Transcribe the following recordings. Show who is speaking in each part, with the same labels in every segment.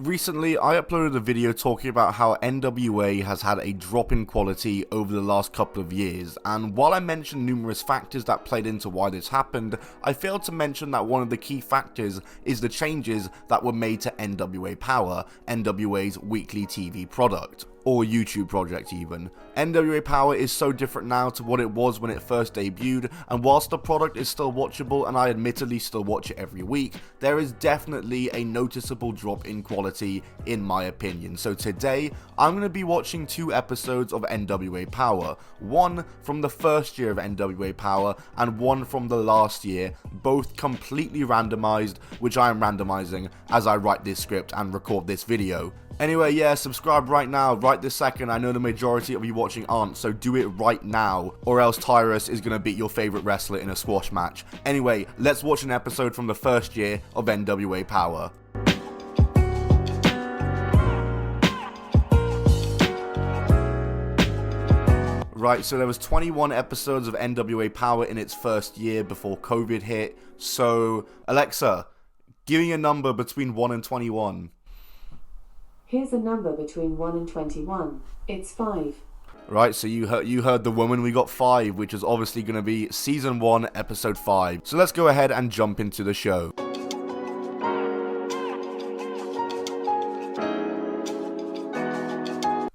Speaker 1: Recently, I uploaded a video talking about how NWA has had a drop in quality over the last couple of years, and while I mentioned numerous factors that played into why this happened, I failed to mention that one of the key factors is the changes that were made to NWA Powerrr, NWA's weekly TV product, or YouTube project even. NWA Powerrr is so different now to what it was when it first debuted, and whilst the product is still watchable and I admittedly still watch it every week, there is definitely a noticeable drop in quality in my opinion. So today, I'm going to be watching 2 episodes of NWA Powerrr, one from the first year of NWA Powerrr and one from the last year, both completely randomized, which I am randomizing as I write this script and record this video. Anyway, yeah, subscribe right now, right this second. I know the majority of you watching aren't, so do it right now, or else Tyrus is going to beat your favorite wrestler in a squash match. Anyway, let's watch an episode from the first year of NWA Powerrr. Right, so there was 21 episodes of NWA Powerrr in its first year before COVID hit. So, Alexa, give me a number between 1 and 21.
Speaker 2: Here's a number between 1 and 21. It's 5.
Speaker 1: Right, so you heard the woman, we got 5, which is obviously going to be Season 1, Episode 5. So let's go ahead and jump into the show.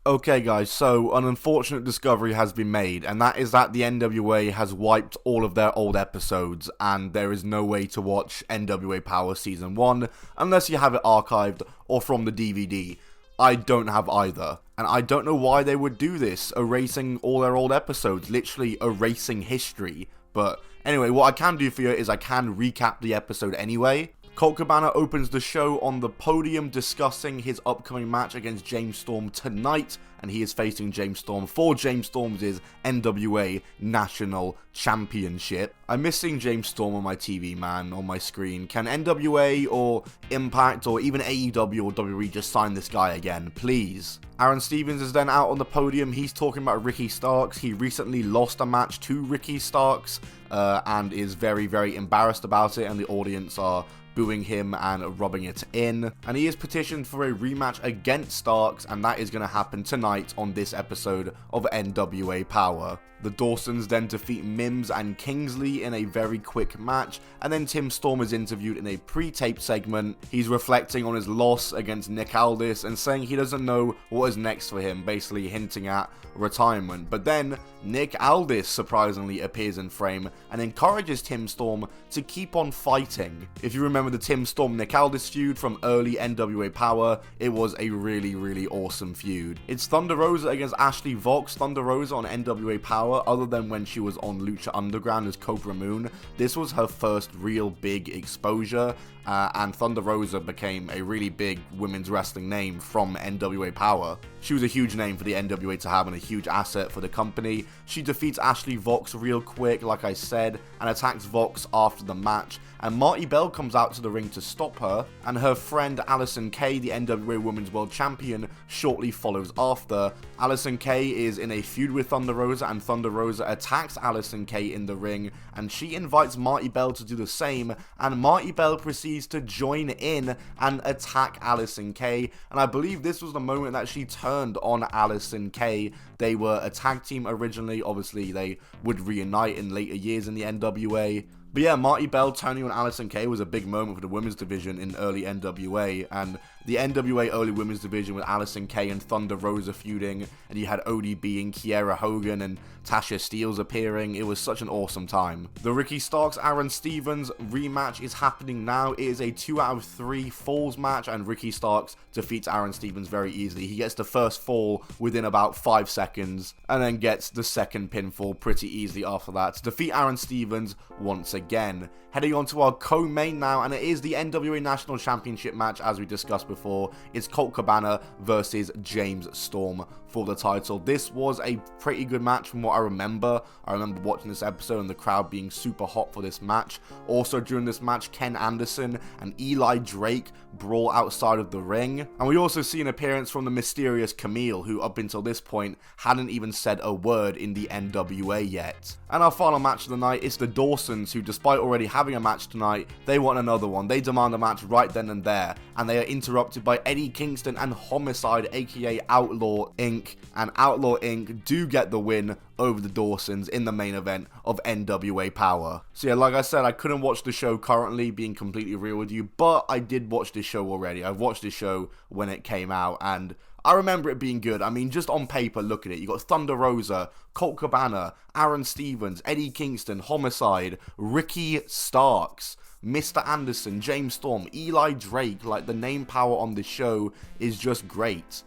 Speaker 1: Okay guys, so an unfortunate discovery has been made, and that is that the NWA has wiped all of their old episodes, and there is no way to watch NWA Powerrr Season 1 unless you have it archived or from the DVD. I don't have either, and I don't know why they would do this, erasing all their old episodes, literally erasing history. But anyway, what I can do for you is I can recap the episode anyway. Colt Cabana opens the show on the podium discussing his upcoming match against James Storm tonight, and he is facing James Storm for James Storm's NWA National Championship. I miss seeing James Storm on my TV, man, on my screen. Can NWA or Impact or even AEW or WWE just sign this guy again, please? Aaron Stevens is then out on the podium. He's talking about Ricky Starks. He recently lost a match to Ricky Starks and is very, very embarrassed about it, and the audience are booing him and rubbing it in, and he is petitioned for a rematch against Starks, and that is going to happen tonight on this episode of NWA Powerrr. The Dawsons then defeat Mims and Kingsley in a very quick match, and then Tim Storm is interviewed in a pre-taped segment. He's reflecting on his loss against Nick Aldis and saying he doesn't know what is next for him, basically hinting at retirement. But then Nick Aldis surprisingly appears in frame and encourages Tim Storm to keep on fighting. If you remember the Tim Storm Nick Aldis feud from early NWA Powerrr, it was a really, really awesome feud. It's Thunder Rosa against Ashley Vox. Thunder Rosa on NWA Powerrr, other than when she was on Lucha Underground as Cobra Moon, this was her first real big exposure, and Thunder Rosa became a really big women's wrestling name from NWA Powerrr. She was a huge name for the NWA to have and a huge asset for the company. She defeats Ashley Vox real quick, like I said, and attacks Vox after the match, and Marty Bell comes out to the ring to stop her, and her friend Allison Kay, the NWA Women's World Champion, shortly follows after. Allison Kay is in a feud with Thunder Rosa, and Thunder Rosa attacks Allison Kay in the ring, and she invites Marty Bell to do the same, and Marty Bell proceeds to join in and attack Allison Kay, and I believe this was the moment that she turned on Allison Kay. They were a tag team originally, obviously they would reunite in later years in the NWA. But yeah, Marty Bell turning on Allison Kay was a big moment for the women's division in early NWA, and the NWA early women's division with Allison Kay and Thunder Rosa feuding, and you had ODB and Kiera Hogan and Tasha Steelz appearing. It was such an awesome time. The Ricky Starks Aaron Stevens rematch is happening now. It is a 2 out of 3 falls match, and Ricky Starks defeats Aaron Stevens very easily. He gets the first fall within about 5 seconds, and then gets the second pinfall pretty easily after that to defeat Aaron Stevens once again. Heading on to our co-main now, and it is the NWA National Championship match as we discussed before. It's Colt Cabana versus James Storm for the title. This was a pretty good match from what I remember. I remember watching this episode and the crowd being super hot for this match. Also during this match, Ken Anderson and Eli Drake brawl outside of the ring. And we also see an appearance from the mysterious Camille, who up until this point hadn't even said a word in the NWA yet. And our final match of the night is the Dawsons, who despite already having a match tonight, they want another one. They demand a match right then and there, and they are interrupted interrupted by Eddie Kingston and Homicide, aka Outlaw Inc. And Outlaw Inc. do get the win over the Dawsons in the main event of NWA Powerrr. So yeah, like I said, I couldn't watch the show currently, being completely real with you, but I did watch this show already. I've watched this show when it came out, and I remember it being good. I mean, just on paper, look at it. You got Thunder Rosa, Colt Cabana, Aaron Stevens, Eddie Kingston, Homicide, Ricky Starks, Mr. Anderson, James Storm, Eli Drake. Like, the name power on this show is just great.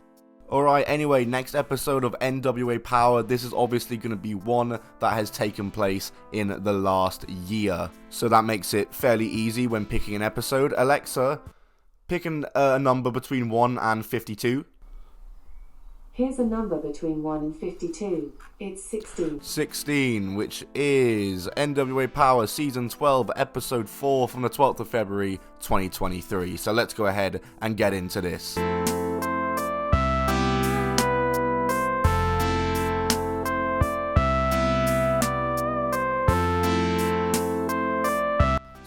Speaker 1: Alright, anyway, next episode of NWA Powerrr. This is obviously going to be one that has taken place in the last year. So that makes it fairly easy when picking an episode. Alexa, pick a number between 1 and 52.
Speaker 2: Here's a number between 1 and 52. It's 16.
Speaker 1: 16, which is NWA Powerrr Season 12, Episode 4 from the 12th of February, 2023. So let's go ahead and get into this.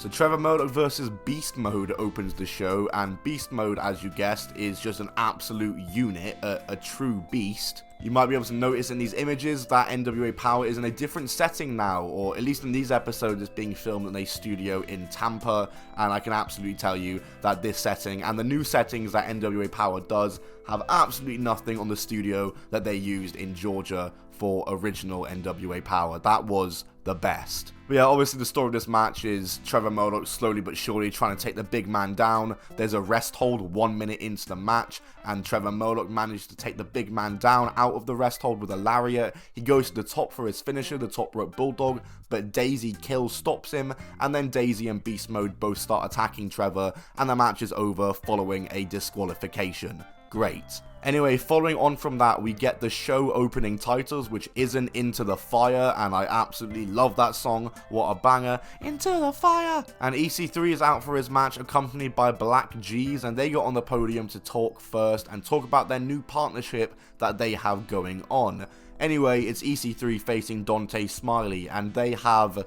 Speaker 1: So Trevor Murdoch versus Beast Mode opens the show, and Beast Mode, as you guessed, is just an absolute unit, a true beast. You might be able to notice in these images that NWA Powerrr is in a different setting now, or at least in these episodes it's being filmed in a studio in Tampa, and I can absolutely tell you that this setting and the new settings that NWA Powerrr does have absolutely nothing on the studio that they used in Georgia for original NWA Powerrr. That was the best. But yeah, obviously the story of this match is Trevor Murdoch slowly but surely trying to take the big man down. There's a rest hold 1 minute into the match, and Trevor Murdoch managed to take the big man down out of the rest hold with a lariat. He goes to the top for his finisher, the top rope bulldog, but Daisy Kill stops him, and then Daisy and Beast Mode both start attacking Trevor, and the match is over following a disqualification. Great. Anyway, following on from that, we get the show opening titles, which isn't Into the Fire, and I absolutely love that song. What a banger. Into the Fire! And EC3 is out for his match, accompanied by Black G's, and they got on the podium to talk first and talk about their new partnership that they have going on. Anyway, it's EC3 facing Dante Smiley, and they have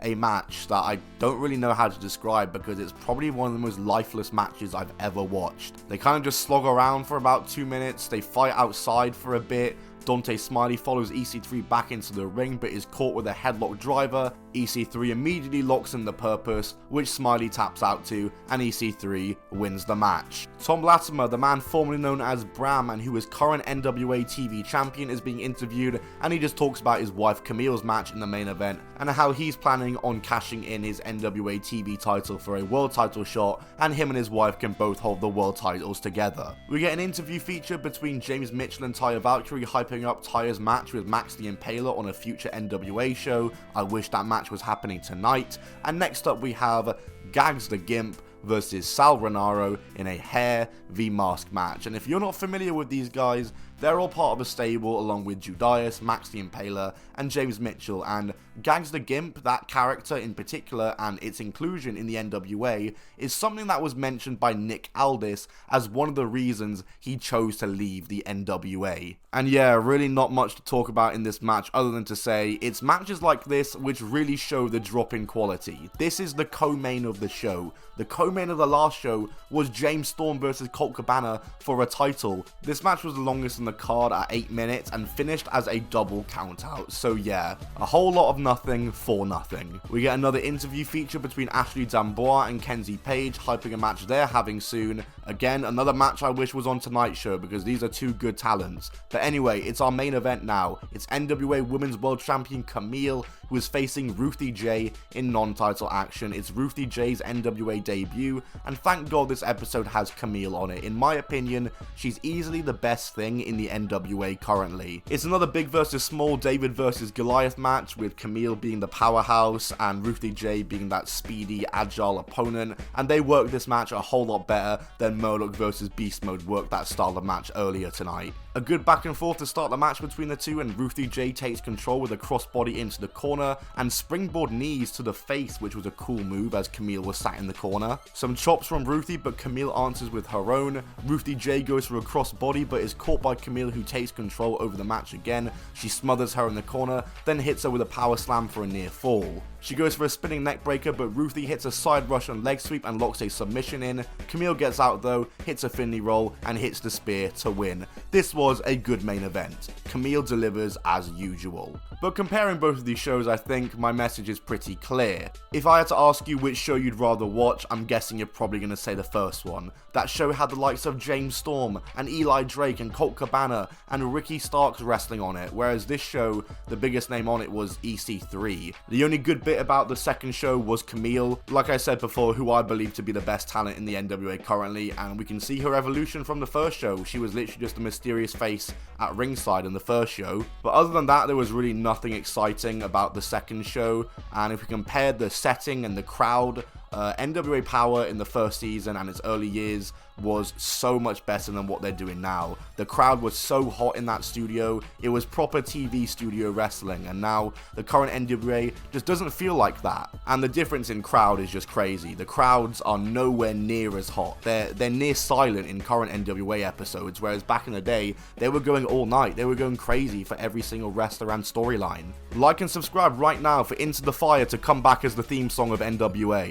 Speaker 1: a match that I don't really know how to describe because it's probably one of the most lifeless matches I've ever watched. They kind of just slog around for about 2 minutes, they fight outside for a bit. Dante Smiley follows EC3 back into the ring but is caught with a headlock driver. EC3 immediately locks in the purpose, which Smiley taps out to, and EC3 wins the match. Tom Latimer, the man formerly known as Bram and who is current NWA TV champion, is being interviewed, and he just talks about his wife Camille's match in the main event and how he's planning on cashing in his NWA TV title for a world title shot, and him and his wife can both hold the world titles together. We get an interview feature between James Mitchell and Taya Valkyrie hyping up Taya's match with Max the Impaler on a future NWA show. I wish that match was happening tonight. And next up we have Gags the Gimp versus Sal Renaro in a hair v mask match. And if you're not familiar with these guys, they're all part of a stable along with Judas, Max the Impaler, and James Mitchell, and Gags the Gimp, that character in particular, and its inclusion in the NWA, is something that was mentioned by Nick Aldis as one of the reasons he chose to leave the NWA. And yeah, really not much to talk about in this match other than to say, it's matches like this which really show the drop in quality. This is the co-main of the show. The co-main of the last show was James Storm versus Colt Cabana for a title. This match was the longest in the card at 8 minutes and finished as a double countout. So yeah, a whole lot of nothing for nothing. We get another interview feature between Ashley D'Amboise and Kenzie Page, hyping a match they're having soon. Again, another match I wish was on tonight's show because these are two good talents. But anyway, it's our main event now. It's NWA Women's World Champion Camille, who is facing Ruthie J in non-title action. It's Ruthie J's NWA debut, and thank God this episode has Camille on it. In my opinion, she's easily the best thing in the NWA currently. It's another big versus small David versus Goliath match, with Camille being the powerhouse and Ruthie J being that speedy, agile opponent, and they work this match a whole lot better than Murdoch versus Beast Mode worked that style of match earlier tonight. A good back and forth to start the match between the two, and Ruthie J takes control with a crossbody into the corner and springboard knees to the face, which was a cool move as Camille was sat in the corner. Some chops from Ruthie, but Camille answers with her own. Ruthie J goes for a crossbody but is caught by Camille, who takes control over the match again. She smothers her in the corner, then hits her with a power slam for a near fall. She goes for a spinning neckbreaker, but Ruthie hits a side rush and leg sweep and locks a submission in. Camille gets out though, hits a Finley roll, and hits the spear to win. This was a good main event. Camille delivers as usual. But comparing both of these shows, I think my message is pretty clear. If I had to ask you which show you'd rather watch, I'm guessing you're probably going to say the first one. That show had the likes of James Storm, and Eli Drake, and Colt Cabana, and Ricky Starks wrestling on it, whereas this show, the biggest name on it was EC3. The only good bit about the second show was Camille, like I said before, who I believe to be the best talent in the NWA currently, and we can see her evolution from the first show. She was literally just a mysterious face at ringside in the first show. But other than that, there was really nothing exciting about the second show, and if we compared the setting and the crowd, NWA Powerrr in the first season and its early years was so much better than what they're doing now. The crowd was so hot in that studio, it was proper TV studio wrestling, and now the current NWA just doesn't feel like that. And the difference in crowd is just crazy. The crowds are nowhere near as hot. They're near silent in current NWA episodes, whereas back in the day, they were going all night. They were going crazy for every single wrestler and storyline. Like and subscribe right now for Into the Fire to come back as the theme song of NWA.